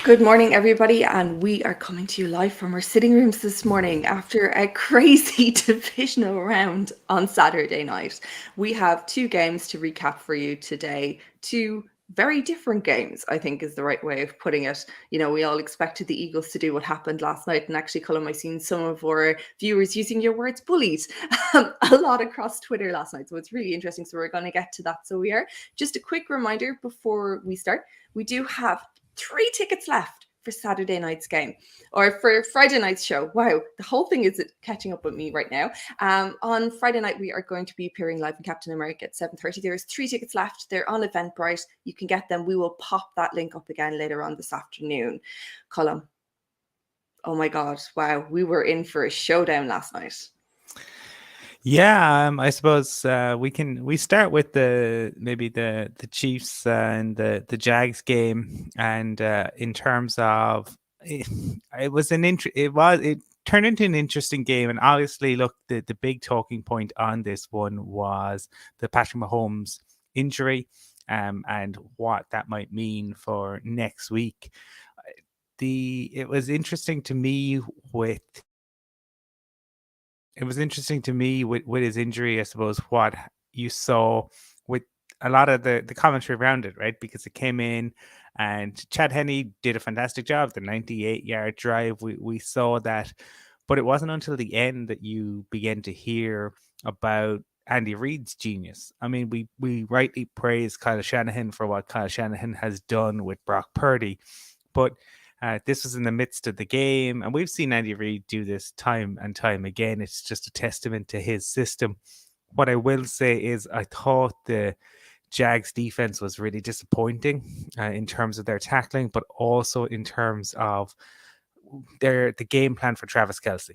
Good morning, everybody, and we are coming to you live from our sitting rooms this morning after a crazy divisional round on Saturday night. We have two games to recap for you today. Two very different games, I think is the right way of putting it. You know, we all expected the Eagles to do what happened last night, and actually, Colum, I've seen some of our viewers using your words bullied a lot across Twitter last night. So it's really interesting. So we're going to get to that. So we are. Just a quick reminder before we start, we do have 3 tickets left for Saturday night's game or for Friday night's show. Wow, the whole thing is catching up with me right now. On Friday night, we are going to be appearing live in Captain America at 7:30. There's 3 tickets left. They're on Eventbrite. You can get them. We will pop that link up again later on this afternoon. Colum, oh my God, wow, we were in for a showdown last night. Yeah, I suppose we start with the Chiefs and the Jags game, and in terms of it turned into an interesting game, and obviously, look, the big talking point on this one was the Patrick Mahomes injury, and what that might mean for next week. It was interesting to me with with his injury, I suppose, what you saw with a lot of the commentary around it, right? Because it came in and Chad Henne did a fantastic job, the 98-yard drive. We saw that, but it wasn't until the end that you began to hear about Andy Reid's genius. I mean, we rightly praise Kyle Shanahan for what Kyle Shanahan has done with Brock Purdy, but this was in the midst of the game, and we've seen Andy Reid do this time and time again. It's just a testament to his system. What I will say is, I thought the Jags defense was really disappointing in terms of their tackling, but also in terms of the game plan for Travis Kelce.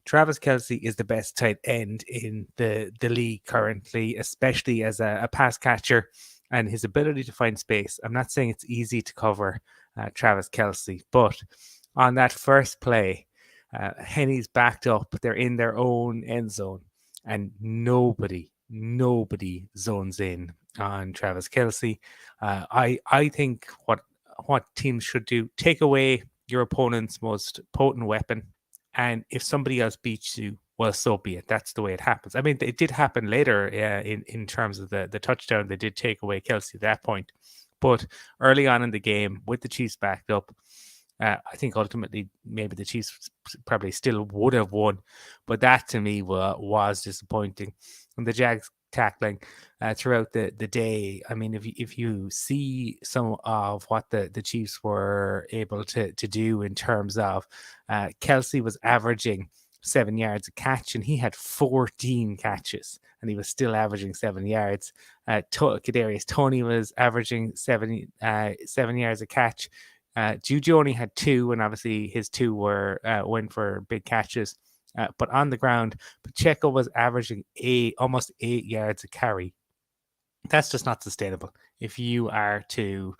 Travis Kelce is the best tight end in the league currently, especially as a pass catcher, and his ability to find space. I'm not saying it's easy to cover Travis Kelce, but on that first play, Henny's backed up. They're in their own end zone, and nobody zones in on Travis Kelce. I think what teams should do: take away your opponent's most potent weapon, and if somebody else beats you, well, so be it. That's the way it happens. I mean, it did happen later in terms of the touchdown. They did take away Kelce at that point, but early on in the game, with the Chiefs backed up, I think ultimately maybe the Chiefs probably still would have won, but that to me was disappointing. And the Jags tackling throughout the day. I mean, if you see some of what the Chiefs were able to do in terms of Kelce was averaging 7 yards a catch, and he had 14 catches, and he was still averaging 7 yards. Kadarius Toney was averaging 7 yards a catch. Juju only had 2, and obviously his 2 were went for big catches. But on the ground, Pacheco was averaging almost 8 yards a carry. That's just not sustainable if you are to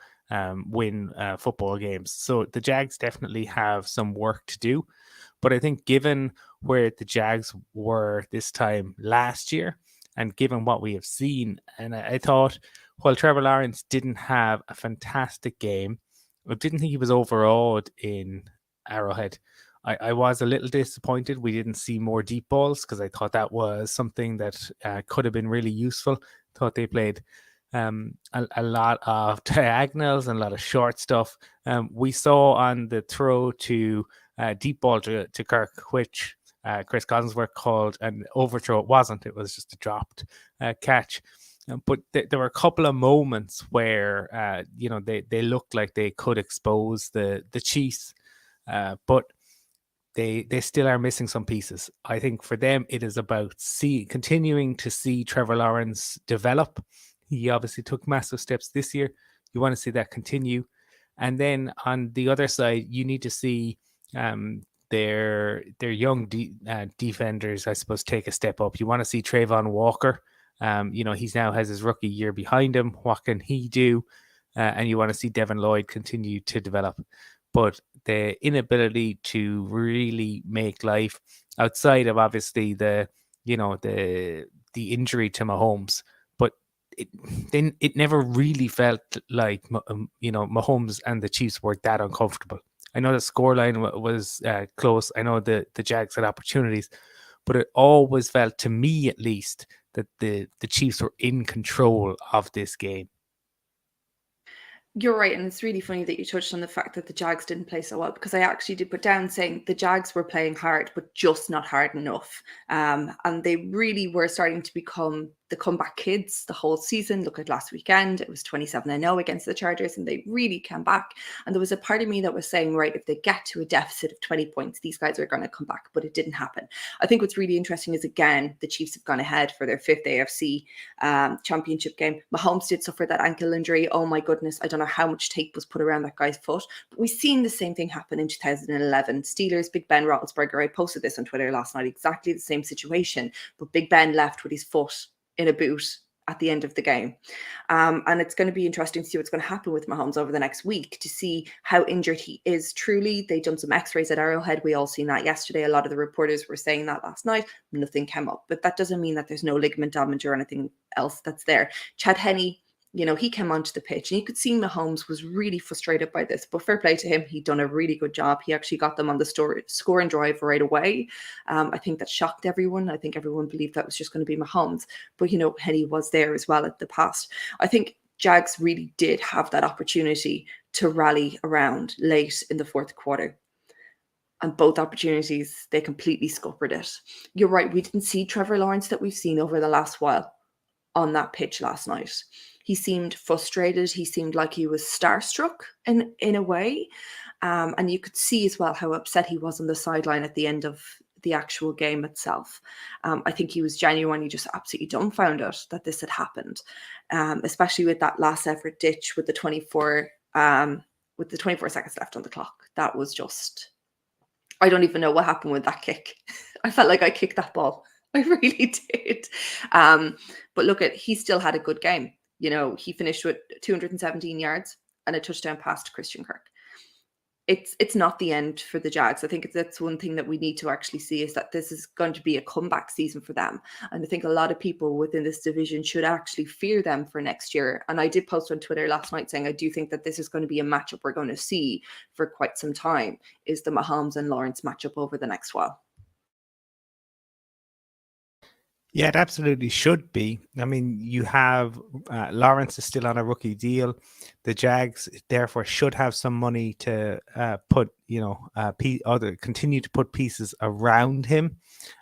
win football games. So the Jags definitely have some work to do. But I think given where the Jags were this time last year, and given what we have seen, and I thought while Trevor Lawrence didn't have a fantastic game, I didn't think he was overawed in Arrowhead. I was a little disappointed we didn't see more deep balls, because I thought that was something that could have been really useful. Thought they played a lot of diagonals and a lot of short stuff. We saw on the throw to deep ball to Kirk, which Chris Collinsworth called an overthrow. It wasn't. It was just a dropped catch. But there were a couple of moments where they looked like they could expose the Chiefs, but they still are missing some pieces. I think for them it is about continuing to see Trevor Lawrence develop. He obviously took massive steps this year. You want to see that continue, and then on the other side, you need to see their young defenders, I suppose, take a step up. You want to see Trayvon Walker. He's now has his rookie year behind him. What can he do? And you want to see Devin Lloyd continue to develop. But the inability to really make life outside of obviously the injury to Mahomes, but it then it never really felt like Mahomes and the Chiefs were that uncomfortable. I know the scoreline was close. I know the Jags had opportunities, but it always felt, to me at least, that the Chiefs were in control of this game. You're right, and it's really funny that you touched on the fact that the Jags didn't play so well, because I actually did put down saying the Jags were playing hard, but just not hard enough. And they really were starting to become the comeback kids the whole season. Look at last weekend, it was 27-0 against the Chargers, and they really came back. And there was a part of me that was saying, right, if they get to a deficit of 20 points, these guys are going to come back, but it didn't happen. I think what's really interesting is, again, the Chiefs have gone ahead for their fifth AFC championship game. Mahomes did suffer that ankle injury. Oh my goodness, I don't know how much tape was put around that guy's foot, but we've seen the same thing happen in 2011. Steelers, Big Ben Roethlisberger, I posted this on Twitter last night, exactly the same situation, but Big Ben left with his foot in a boot at the end of the game. And it's going to be interesting to see what's going to happen with Mahomes over the next week, to see how injured he is truly. They've done some x-rays at Arrowhead. We all seen that yesterday. A lot of the reporters were saying that last night. Nothing came up, but that doesn't mean that there's no ligament damage or anything else that's there. Chad Henne, he came onto the pitch and you could see Mahomes was really frustrated by this, but fair play to him. He'd done a really good job. He actually got them on the scoring drive right away. I think that shocked everyone. I think everyone believed that was just going to be Mahomes, but Henne was there as well at the pass. I think Jags really did have that opportunity to rally around late in the fourth quarter. And both opportunities, they completely scuppered it. You're right, we didn't see Trevor Lawrence that we've seen over the last while on that pitch last night. He seemed frustrated. He seemed like he was starstruck in a way. And you could see as well how upset he was on the sideline at the end of the actual game itself. I think he was genuinely just absolutely dumbfounded that this had happened, especially with that last effort ditch with the 24 seconds left on the clock. That was just, I don't even know what happened with that kick. I felt like I kicked that ball. I really did. But look, he still had a good game. He finished with 217 yards and a touchdown pass to Christian Kirk. It's not the end for the Jags. I think that's one thing that we need to actually see, is that this is going to be a comeback season for them. And I think a lot of people within this division should actually fear them for next year. And I did post on Twitter last night saying I do think that this is going to be a matchup we're going to see for quite some time, is the Mahomes and Lawrence matchup over the next while. Yeah, it absolutely should be. I mean, you have Lawrence is still on a rookie deal. The Jags therefore should have some money to continue to put pieces around him.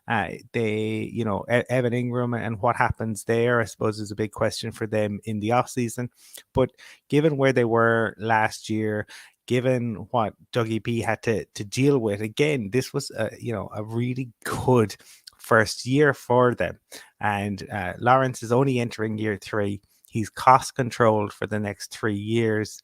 Evan Ingram and what happens there, I suppose, is a big question for them in the offseason. But given where they were last year, given what Dougie B had to deal with, again, this was a really good first year for them. And Lawrence is only entering year 3. He's cost controlled for the next 3 years.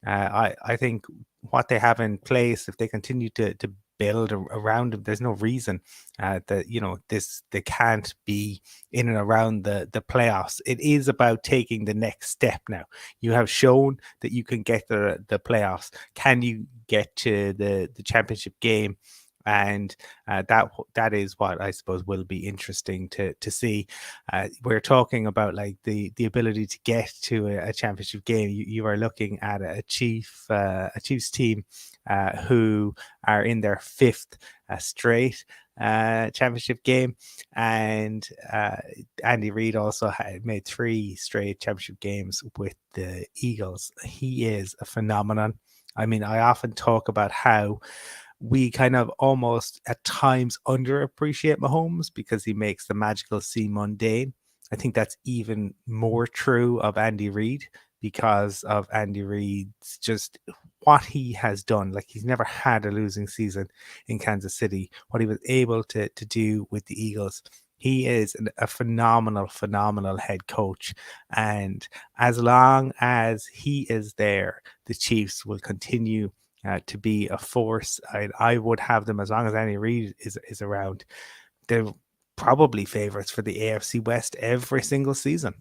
I think what they have in place, if they continue to build around him, there's no reason that they can't be in and around the playoffs. It is about taking the next step now. You have shown that you can get the playoffs. Can you get to the championship game? And that is what I suppose will be interesting to see. We're talking about like the ability to get to a championship game. You are looking at a Chiefs team who are in their 5th straight championship game, and Andy Reid also had made 3 straight championship games with the Eagles. He is a phenomenon. I mean, I often talk about how we kind of almost at times underappreciate Mahomes because he makes the magical seem mundane. I think that's even more true of Andy Reid, because of Andy Reid's just what he has done. Like, he's never had a losing season in Kansas City. What he was able to do with the Eagles. He is a phenomenal head coach. And as long as he is there, the Chiefs will continue to be a force. I would have them, as long as Andy Reid is around. They're probably favorites for the AFC West every single season.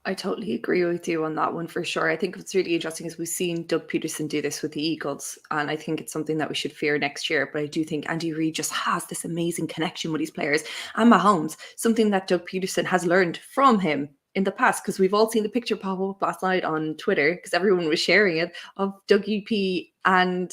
I totally agree with you on that one for sure. I think what's really interesting is we've seen Doug Peterson do this with the Eagles, and I think it's something that we should fear next year. But I do think Andy Reid just has this amazing connection with his players and Mahomes, something that Doug Peterson has learned from him in the past, because we've all seen the picture pop up last night on Twitter because everyone was sharing it of Dougie P and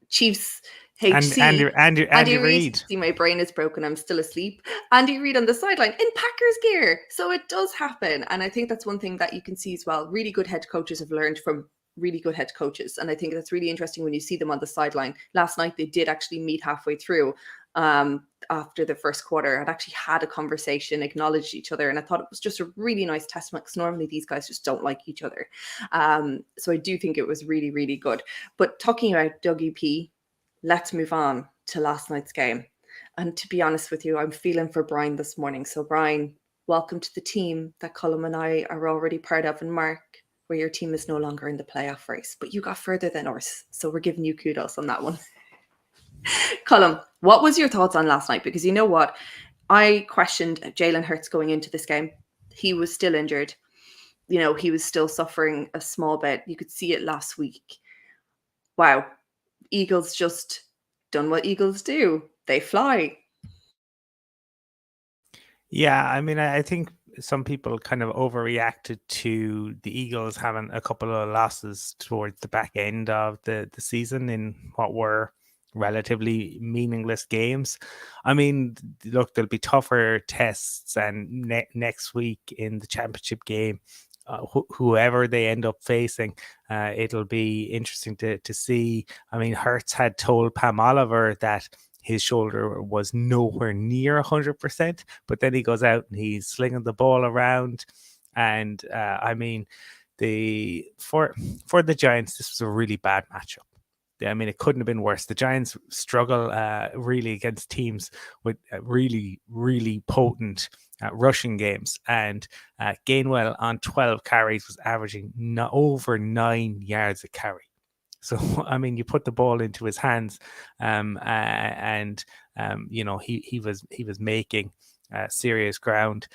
Chiefs And HC. Andy Andy Reid. Reid. See, my brain is broken. I'm still asleep. Andy Reid on the sideline in Packers gear. So it does happen. And I think that's one thing that you can see as well. Really good head coaches have learned from really good head coaches. And I think that's really interesting when you see them on the sideline. Last night, they did actually meet halfway through after the first quarter and actually had a conversation, acknowledged each other. And I thought it was just a really nice testament because normally these guys just don't like each other. So I do think it was really, really good. But talking about Dougie P, let's move on to last night's game. And to be honest with you, I'm feeling for Brian this morning. So Brian, welcome to the team that Colum and I are already part of. And Mark, where your team is no longer in the playoff race, but you got further than ours. So we're giving you kudos on that one. Colum, what was your thoughts on last night? Because you know what? I questioned Jalen Hurts going into this game. He was still injured. You know, he was still suffering a small bit. You could see it last week. Wow. Eagles just done what Eagles do. They fly. Yeah, I mean, I think some people kind of overreacted to the Eagles having a couple of losses towards the back end of the season in what were relatively meaningless games. I mean, look, there'll be tougher tests, and next week in the championship game, whoever they end up facing, it'll be interesting to see. I mean, Hertz had told Pam Oliver that his shoulder was nowhere near 100%, but then he goes out and he's slinging the ball around. And I mean, for the Giants, this was a really bad matchup. I mean, it couldn't have been worse. The Giants struggle really against teams with really, really potent rushing games. And Gainwell on 12 carries was averaging over 9 yards a carry. So, I mean, you put the ball into his hands, and you know, he was making serious ground.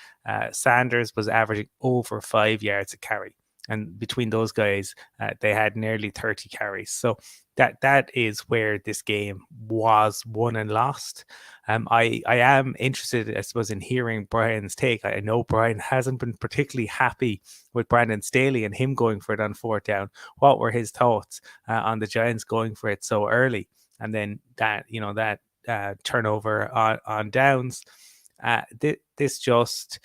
Sanders was averaging over 5 yards a carry, and between those guys, they had nearly 30 carries. So that is where this game was won and lost. I am interested, I suppose, in hearing Brian's take. I know Brian hasn't been particularly happy with Brandon Staley and him going for it on fourth down. What were his thoughts on the Giants going for it so early, and then that turnover on downs? This just,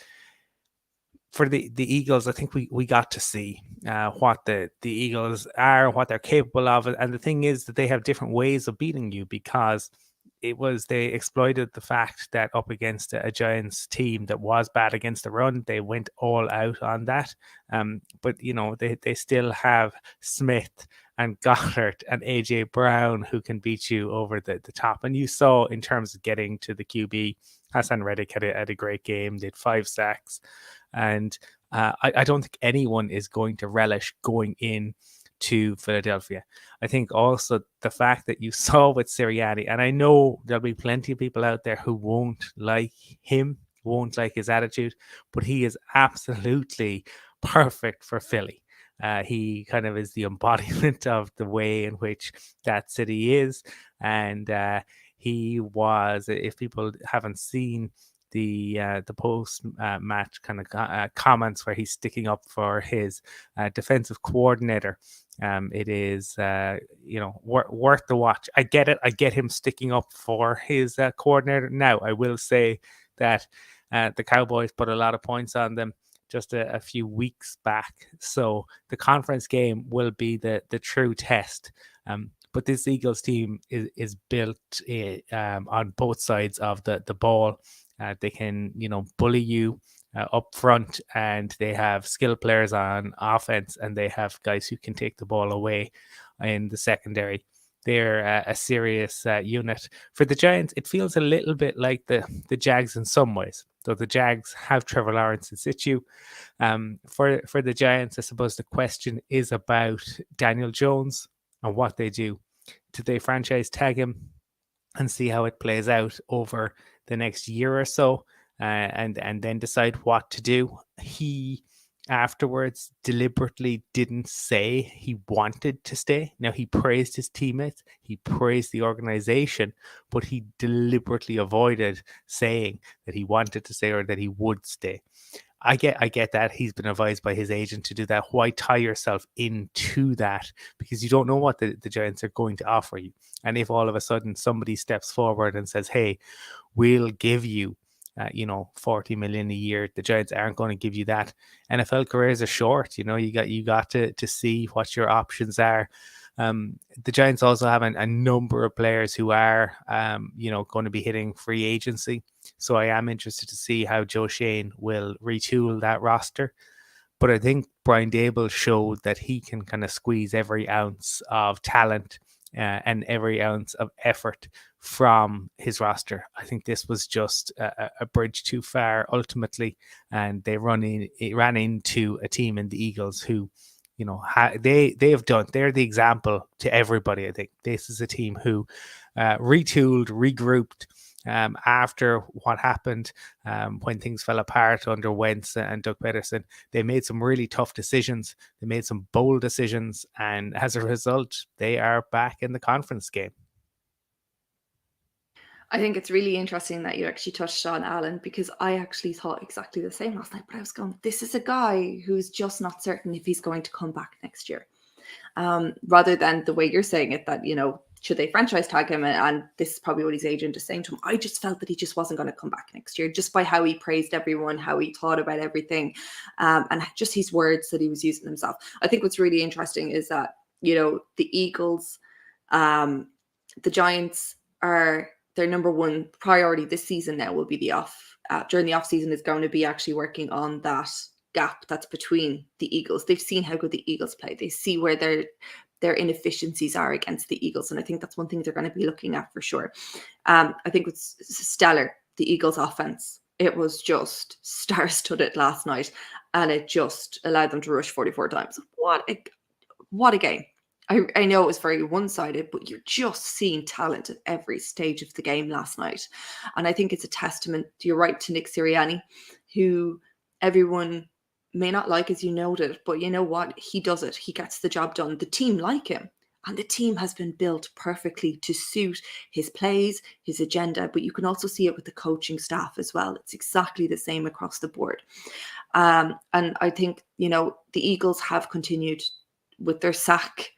for the Eagles, I think we got to see what the Eagles are, what they're capable of. And the thing is that they have different ways of beating you, because they exploited the fact that up against a Giants team that was bad against the run, they went all out on that. But, you know, they still have Smith and Goddard and AJ Brown who can beat you over the top. And you saw, in terms of getting to the QB, Hassan Reddick had a great game, did 5 sacks. And I don't think anyone is going to relish going in to Philadelphia. I think also the fact that you saw with Sirianni, and I know there'll be plenty of people out there who won't like him, won't like his attitude, but he is absolutely perfect for Philly. He kind of is the embodiment of the way in which that city is. And he was, if people haven't seen the post match kind of comments where he's sticking up for his defensive coordinator, it is worth the watch. I get it. I get him sticking up for his coordinator. Now, I will say that the Cowboys put a lot of points on them just a few weeks back, so the conference game will be the true test. But this Eagles team is built on both sides of the ball. They can, bully you up front, and they have skilled players on offense, and they have guys who can take the ball away in the secondary. They're a serious unit. For the Giants, it feels a little bit like the Jags in some ways. So the Jags have Trevor Lawrence in situ. For the Giants, I suppose the question is about Daniel Jones and what they do. Do they franchise tag him and see how it plays out over the next year or so, and then decide what to do? He afterwards deliberately didn't say he wanted to stay. Now, he praised his teammates, he praised the organization, but he deliberately avoided saying that he wanted to stay or that he would stay. I get that he's been advised by his agent to do that. Why tie yourself into that? Because you don't know what the Giants are going to offer you. And if all of a sudden somebody steps forward and says, hey, we'll give you 40 million a year, the Giants aren't going to give you that. NFL careers are short. You got to see what your options are. The Giants also have a number of players who are going to be hitting free agency, so I am interested to see how Joe Shane will retool that roster. But I think Brian Dable showed that he can kind of squeeze every ounce of talent and every ounce of effort from his roster. I think this was just a bridge too far ultimately, and they ran into a team in the Eagles who, they're the example to everybody. I think this is a team who retooled, regrouped, after what happened when things fell apart under Wentz and Doug Peterson. They made some really tough decisions. They made some bold decisions. And as a result, they are back in the conference game. I think it's really interesting that you actually touched on Alan, because I actually thought exactly the same last night. But I was going, this is a guy who's just not certain if he's going to come back next year. Rather than the way you're saying it, that, should they franchise tag him? And this is probably what his agent is saying to him. I just felt that he just wasn't going to come back next year, just by how he praised everyone, how he thought about everything, and just his words that he was using himself. I think what's really interesting is that, the Eagles, the Giants are their number one priority this season now will be during the off season is going to be actually working on that gap that's between the Eagles. They've seen how good the Eagles play. They see where their inefficiencies are against the Eagles. And I think that's one thing they're going to be looking at for sure. I think it's stellar, the Eagles offense. It was just star-studded last night, and it just allowed them to rush 44 times. What a game. I know it was very one-sided, but you're just seeing talent at every stage of the game last night. And I think it's a testament, you're right, to Nick Sirianni, who everyone may not like, as you noted, but you know what? He does it. He gets the job done. The team like him. And the team has been built perfectly to suit his plays, his agenda, but you can also see it with the coaching staff as well. It's exactly the same across the board. And I think, the Eagles have continued with their sacks.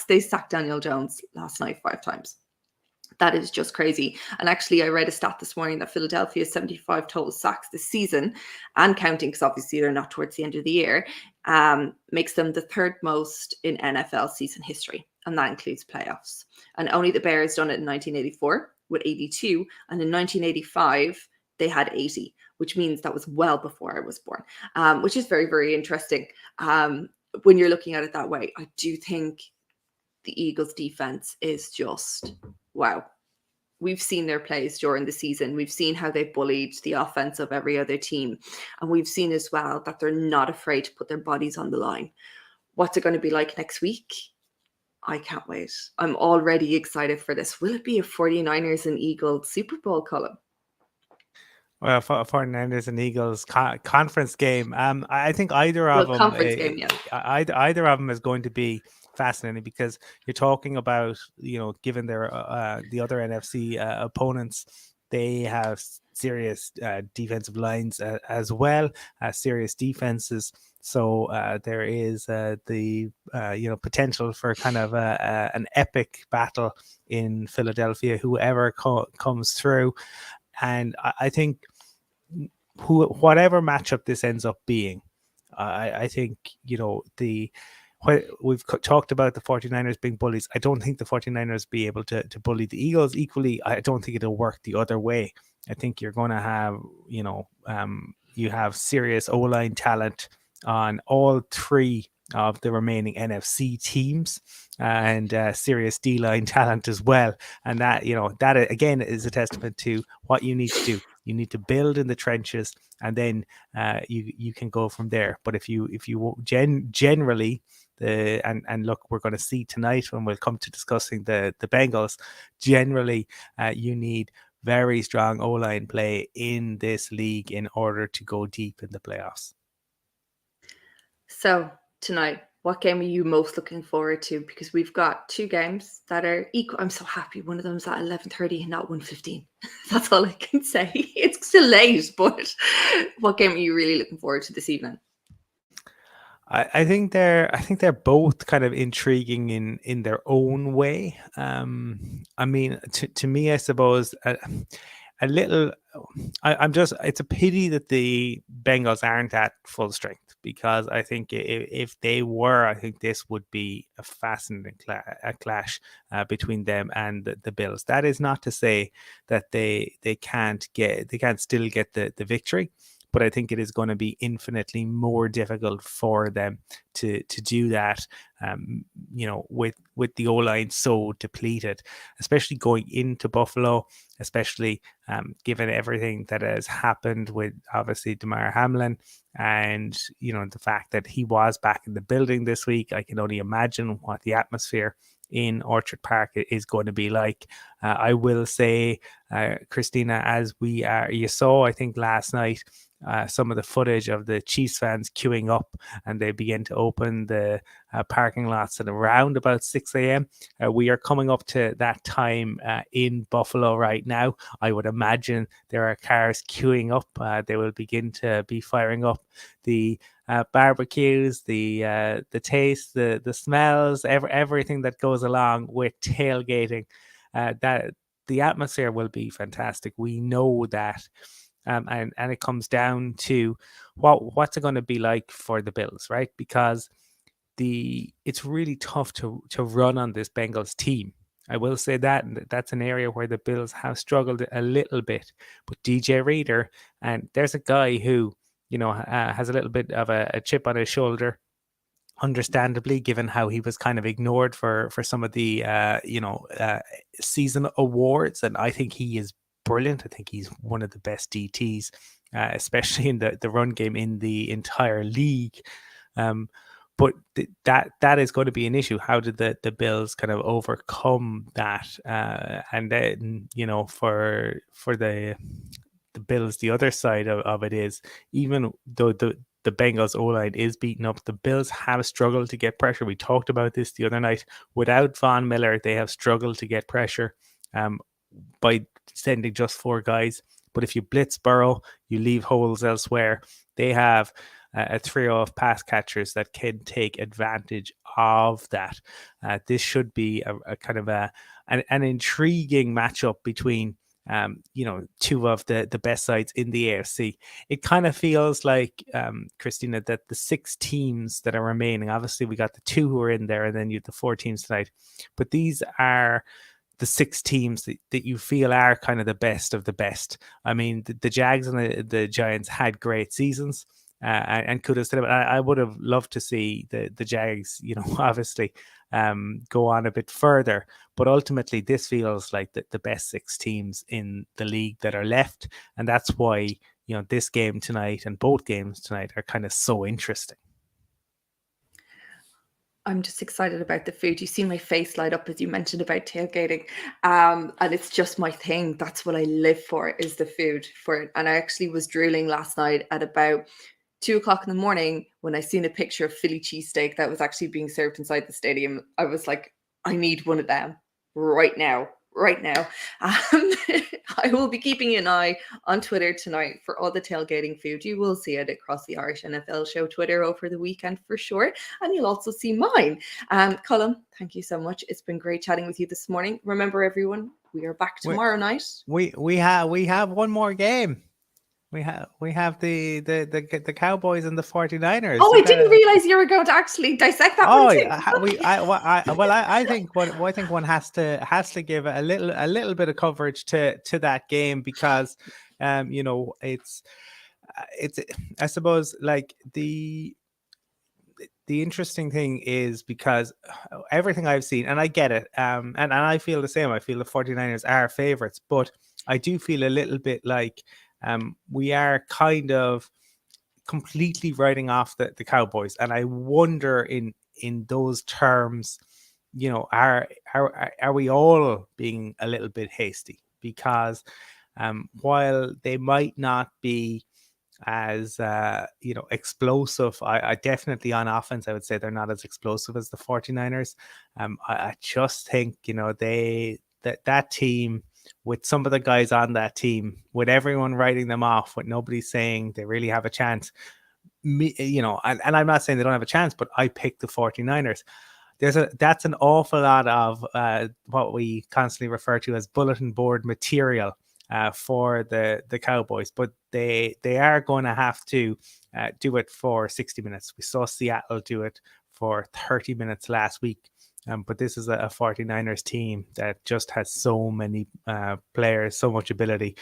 They sacked Daniel Jones last night 5 times. That is just crazy. And actually, I read a stat this morning that Philadelphia's 75 total sacks this season, and counting, because obviously they're not towards the end of the year, makes them the 3rd most in NFL season history. And that includes playoffs. And only the Bears done it in 1984 with 82. And in 1985, they had 80, which means that was well before I was born, which is very, very interesting. When you're looking at it that way, I do think the Eagles defense is just, wow. We've seen their plays during the season. We've seen how they bullied the offense of every other team. And we've seen as well that they're not afraid to put their bodies on the line. What's it going to be like next week? I can't wait. I'm already excited for this. Will it be a 49ers and Eagles Super Bowl, Colum? Well, 49ers and Eagles conference game. I think either of them, conference game, yeah. either of them is going to be fascinating, because you're talking about, given their the other NFC opponents, they have serious defensive lines as well, serious defenses. So there is the potential for kind of an epic battle in Philadelphia, whoever comes through. And I think whatever matchup this ends up being, I think, we've talked about the 49ers being bullies. I don't think the 49ers be able to bully the Eagles equally. I don't think it'll work the other way. I think you're going to have, you have serious O-line talent on all 3 of the remaining NFC teams, and serious D-line talent as well. And that, that again is a testament to what you need to do. You need to build in the trenches, and then you can go from there. But if you generally, and look, we're going to see tonight when we'll come to discussing the Bengals, generally you need very strong O-line play in this league in order to go deep in the playoffs. So, tonight, what game are you most looking forward to? Because we've got two games that are equal. I'm so happy one of them's at 11:30 and not 1:15. That's all I can say. It's still late, but what game are you really looking forward to this evening? I think they're both kind of intriguing in their own way. I mean, to me, I suppose a little. I'm just. It's a pity that the Bengals aren't at full strength, because I think if they were, I think this would be a fascinating clash between them and the Bills. That is not to say that they can't still get the victory, but I think it is going to be infinitely more difficult for them to do that. With the O line so depleted, especially going into Buffalo, especially given everything that has happened with obviously Damar Hamlin, and the fact that he was back in the building this week. I can only imagine what the atmosphere in Orchard Park is going to be like. I will say, Khristina, as you saw, I think last night, some of the footage of the Chiefs fans queuing up, and they begin to open the parking lots at around about 6 a.m. We are coming up to that time in Buffalo right now. I would imagine there are cars queuing up. They will begin to be firing up the barbecues, the taste, the smells, everything that goes along with tailgating. That the atmosphere will be fantastic. We know that. And it comes down to what's it going to be like for the Bills, right? Because it's really tough to run on this Bengals team. I will say that, and that's an area where the Bills have struggled a little bit. But DJ Reader, and there's a guy who has a little bit of a chip on his shoulder, understandably, given how he was kind of ignored for some of the season awards. And I think he is brilliant. I think he's one of the best DTs, especially in the run game in the entire league. But that is going to be an issue. How did the Bills kind of overcome that? And then for the Bills, the other side of it is, even though the Bengals O line is beaten up, the Bills have struggled to get pressure. We talked about this the other night. Without Von Miller, they have struggled to get pressure by sending just four guys. But if you blitz Burrow, you leave holes elsewhere. They have a trio of pass catchers that can take advantage of that. This should be a kind of an intriguing matchup between two of the best sides in the AFC. It kind of feels like, Khristina, that the six teams that are remaining, obviously we got the two who are in there, and then you have the four teams tonight, but these are the six teams that you feel are kind of the best of the best. I mean, the Jags and the Giants had great seasons. And kudos to them. I would have loved to see the Jags, obviously, go on a bit further. But ultimately, this feels like the best six teams in the league that are left. And that's why, this game tonight and both games tonight are kind of so interesting. I'm just excited about the food. You see my face light up as you mentioned about tailgating. And it's just my thing. That's what I live for, is the food for it. And I actually was drooling last night at about 2 o'clock in the morning when I seen a picture of Philly cheesesteak that was actually being served inside the stadium. I was like, I need one of them right now. Right now. I will be keeping an eye on Twitter tonight for all the tailgating food. You will see it across the Irish NFL show Twitter over the weekend for sure. And you'll also see mine. Colum, thank you so much. It's been great chatting with you this morning. Remember, everyone, we are back tomorrow night. We have one more game. We have the Cowboys and the 49ers. Oh, I didn't realize you were going to actually dissect that one too. I think one has to give a little bit of coverage to that game, because it's I suppose, like, the interesting thing is, because everything I've seen, and I get it, and I feel the same. I feel the 49ers are favorites, but I do feel a little bit like we are kind of completely writing off the Cowboys. And I wonder, in those terms, are we all being a little bit hasty? Because while they might not be as explosive. I definitely on offense, I would say they're not as explosive as the 49ers. I just think, that team, with some of the guys on that team, with everyone writing them off, with nobody saying they really have a chance, and I'm not saying they don't have a chance, but I picked the 49ers. That's an awful lot of what we constantly refer to as bulletin board material for the Cowboys, but they are going to have to do it for 60 minutes. We saw Seattle do it for 30 minutes last week. But this is a 49ers team that just has so many players, so much ability.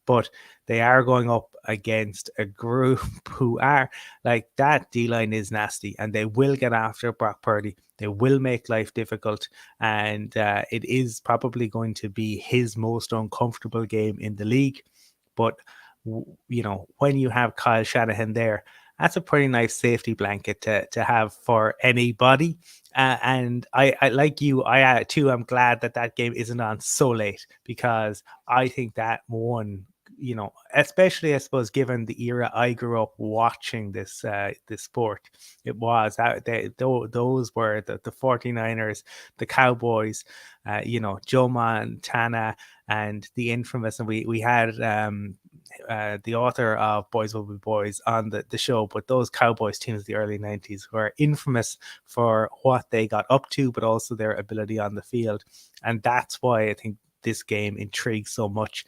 But they are going up against a group who are like, that D-line is nasty, and they will get after Brock Purdy. They will make life difficult, and it is probably going to be his most uncomfortable game in the league. But when you have Kyle Shanahan there, that's a pretty nice safety blanket to have for anybody. And I like you, I too am glad that game isn't on so late, because I think that one, especially I suppose given the era I grew up watching this sport, it was that those were the 49ers, the Cowboys, Joe Montana, and the infamous, and we had the author of Boys Will Be Boys on the show, but those Cowboys teams of the early 90s were infamous for what they got up to, but also their ability on the field. And that's why I think this game intrigues so much.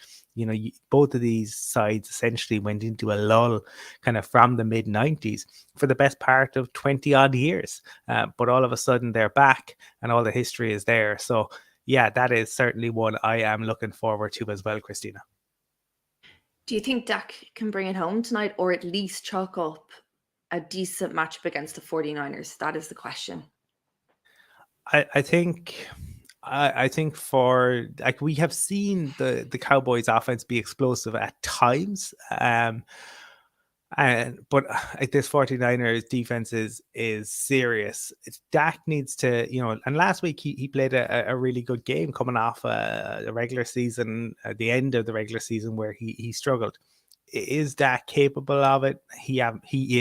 Both of these sides essentially went into a lull kind of from the mid 90s for the best part of 20 odd years. But all of a sudden they're back and all the history is there. So yeah, that is certainly one I am looking forward to as well, Christina. Do you think Dak can bring it home tonight, or at least chalk up a decent matchup against the 49ers? That is the question. I think for, like, we have seen the Cowboys offense be explosive at times. But this 49ers defense is serious. Dak needs to, and last week he played a really good game coming off a regular season, at the end of the regular season, where he struggled. Is Dak capable of it? He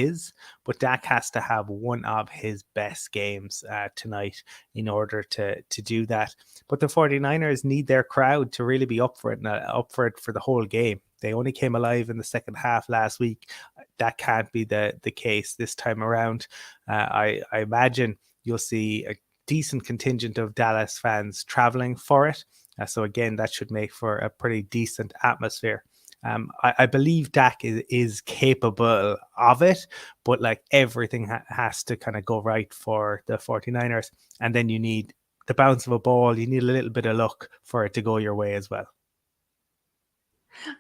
is, but Dak has to have one of his best games tonight in order to do that. But the 49ers need their crowd to really be up for it, and up for it for the whole game. They only came alive in the second half last week. That can't be the case this time around. I imagine you'll see a decent contingent of Dallas fans traveling for it. So again, that should make for a pretty decent atmosphere. I believe Dak is capable of it, but like, everything has to kind of go right for the 49ers. And then you need the bounce of a ball. You need a little bit of luck for it to go your way as well.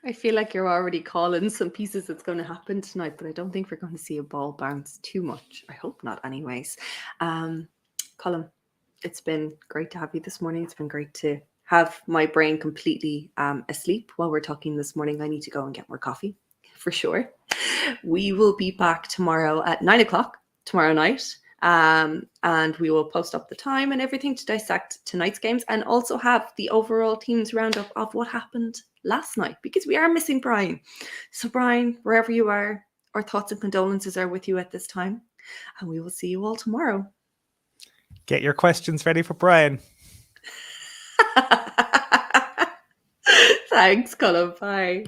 I feel like you're already calling some pieces that's going to happen tonight, but I don't think we're going to see a ball bounce too much. I hope not, anyways. Colum, it's been great to have you this morning. It's been great to have my brain completely asleep while we're talking this morning. I need to go and get more coffee for sure. We will be back tomorrow at 9:00 tomorrow night. And we will post up the time and everything to dissect tonight's games, and also have the overall teams roundup of what happened last night, because we are missing Brian. So Brian, wherever you are, our thoughts and condolences are with you at this time, and we will see you all tomorrow. Get your questions ready for Brian. Thanks, Colum. Bye.